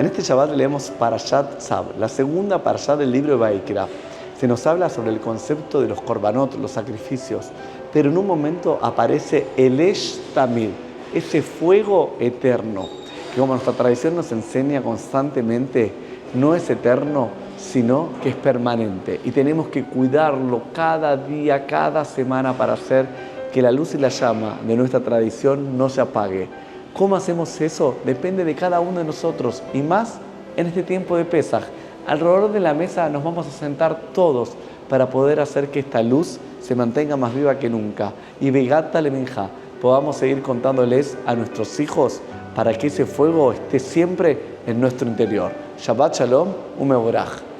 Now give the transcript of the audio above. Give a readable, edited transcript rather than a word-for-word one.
En este Shabbat leemos Parashat Tzab, la segunda Parashat del libro de Vaikra. Se nos habla sobre el concepto de los korbanot, los sacrificios, pero en un momento aparece el Esh Tamid, ese fuego eterno, que como nuestra tradición nos enseña constantemente, no es eterno, sino que es permanente. Y tenemos que cuidarlo cada día, cada semana para hacer que la luz y la llama de nuestra tradición no se apague. ¿Cómo hacemos eso? Depende de cada uno de nosotros y más en este tiempo de Pesaj. Alrededor de la mesa nos vamos a sentar todos para poder hacer que esta luz se mantenga más viva que nunca. Y Begata Leminja, podamos seguir contándoles a nuestros hijos para que ese fuego esté siempre en nuestro interior. Shabbat Shalom, Umeboraj.